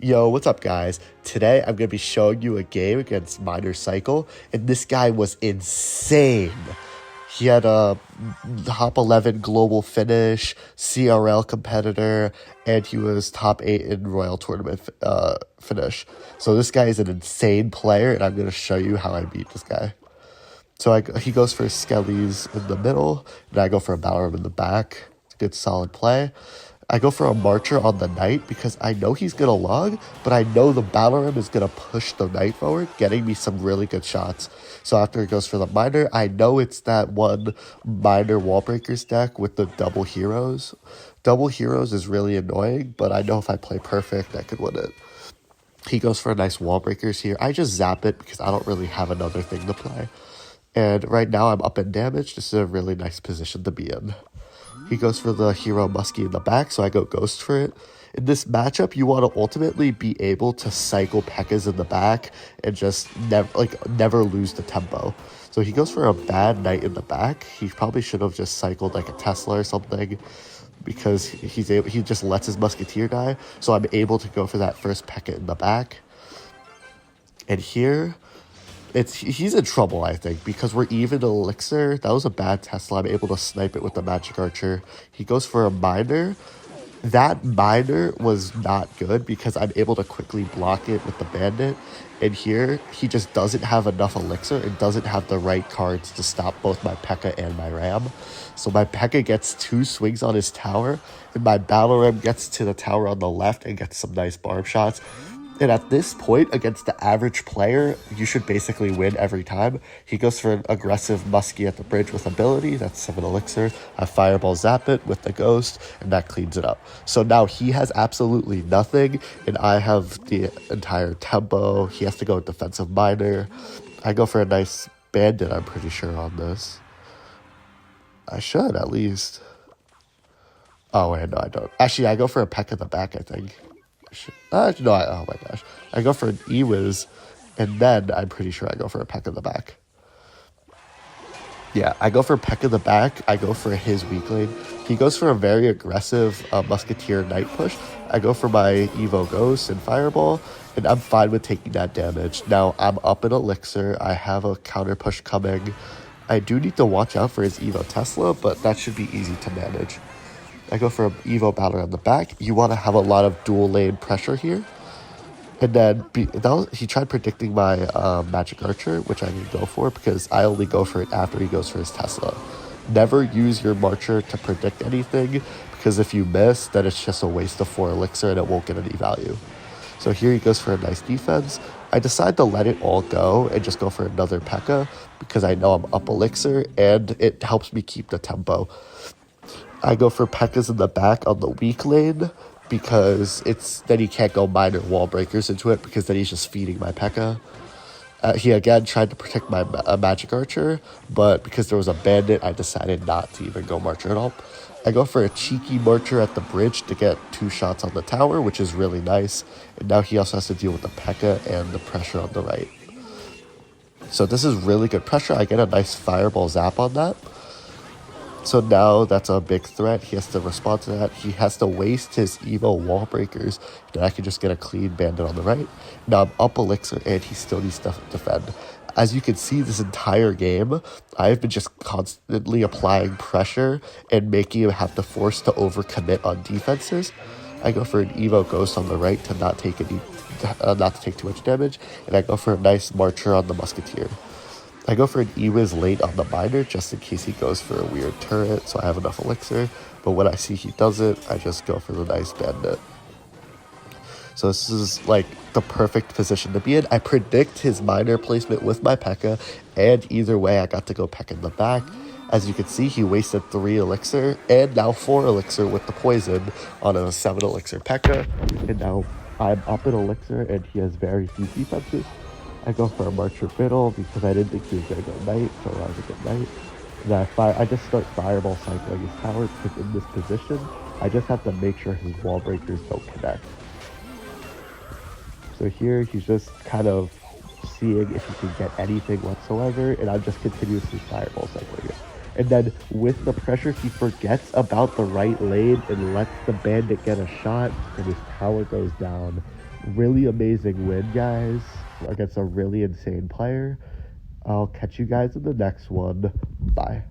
Yo, what's up, guys? Today I'm going to be showing you a game against Minor Cycle, and this guy was insane. He had a top 11 global finish, CRL competitor, and he was top 8 in Royal Tournament finish. So this guy is an insane player, and I'm going to show you how I beat this guy. So he goes for Skellies in the middle, and I go for a Ballroom in the back. It's a good, solid play. I go for a Marcher on the Knight because I know he's going to log, but I know the Ballroom is going to push the Knight forward, getting me some really good shots. So after he goes for the Miner, I know it's that one Miner Wall Breakers deck with the double heroes. Double heroes is really annoying, but I know if I play perfect, I could win it. He goes for a nice Wall Breakers here. I just zap it because I don't really have another thing to play. And right now I'm up in damage. This is a really nice position to be in. He goes for the hero Muskie in the back, so I go Ghost for it. In this matchup, you want to ultimately be able to cycle Pekkas in the back and just never lose the tempo. So he goes for a bad Knight in the back. He probably should have just cycled like a Tesla or something because he just lets his Musketeer die. So I'm able to go for that first Pekka in the back. And here, he's in trouble, I think, because we're even Elixir. That was a bad Tesla. I'm able to snipe it with the Magic Archer. He goes for a Miner. That Miner was not good because I'm able to quickly block it with the Bandit. And here, he just doesn't have enough Elixir and doesn't have the right cards to stop both my Pekka and my Ram. So my Pekka gets 2 swings on his tower, and my Battle Ram gets to the tower on the left and gets some nice barb shots. And at this point, against the average player, you should basically win every time. He goes for an aggressive Muskie at the bridge with ability. That's 7 Elixir. I Fireball Zap it with the Ghost, and that cleans it up. So now he has absolutely nothing, and I have the entire tempo. He has to go with Defensive Miner. I go for a nice Bandit, I'm pretty sure, on this. I should, at least. Oh, wait, no, I don't. Actually, I go for a Peck in the back, I think. Oh my gosh. I go for an E-Wiz, and then I'm pretty sure I go for a Peck in the back. Yeah, I go for Peck in the back. I go for his weak lane. He goes for a very aggressive Musketeer Knight push. I go for my Evo Ghost and Fireball, and I'm fine with taking that damage. Now, I'm up in Elixir. I have a counter push coming. I do need to watch out for his Evo Tesla, but that should be easy to manage. I go for an Evo Battler on the back. You want to have a lot of dual lane pressure here. And then he tried predicting my Magic Archer, which I didn't go for because I only go for it after he goes for his Tesla. Never use your Marcher to predict anything because if you miss, then it's just a waste of 4 Elixir and it won't get any value. So here he goes for a nice defense. I decide to let it all go and just go for another Pekka because I know I'm up Elixir and it helps me keep the tempo. I go for Pekkas in the back on the weak lane because then he can't go Miner Wall Breakers into it because then he's just feeding my Pekka. He again tried to protect my Magic Archer, but because there was a Bandit, I decided not to even go Marcher at all. I go for a cheeky Marcher at the bridge to get 2 shots on the tower, which is really nice. And now he also has to deal with the Pekka and the pressure on the right. So this is really good pressure. I get a nice Fireball Zap on that. So now that's a big threat. He has to respond to that. He has to waste his Evo Wall Breakers. Then I can just get a clean Bandit on the right. Now I'm up Elixir and he still needs to defend. As you can see, this entire game, I've been just constantly applying pressure and making him have to force to overcommit on defenses. I go for an Evo Ghost on the right to not take too much damage. And I go for a nice Marcher on the Musketeer. I go for an E-Wiz late on the Miner just in case he goes for a weird turret, so I have enough Elixir. But when I see he doesn't, I just go for the nice Bandit. So this is like the perfect position to be in. I predict his Miner placement with my Pekka, and either way I got to go Pekka in the back. As you can see, he wasted 3 Elixir, and now 4 Elixir with the poison on a 7 Elixir Pekka. And now I'm up in Elixir, and he has very few defenses. I go for a Marcher middle because I didn't think he was going to go Knight, so I was a good Knight. And then I just start Fireball cycling his tower because in this position, I just have to make sure his Wall Breakers don't connect. So here, he's just kind of seeing if he can get anything whatsoever, and I'm just continuously Fireball cycling it. And then with the pressure, he forgets about the right lane and lets the Bandit get a shot, and his tower goes down. really amazing win, guys, against a really insane player. I'll catch you guys in the next one. Bye.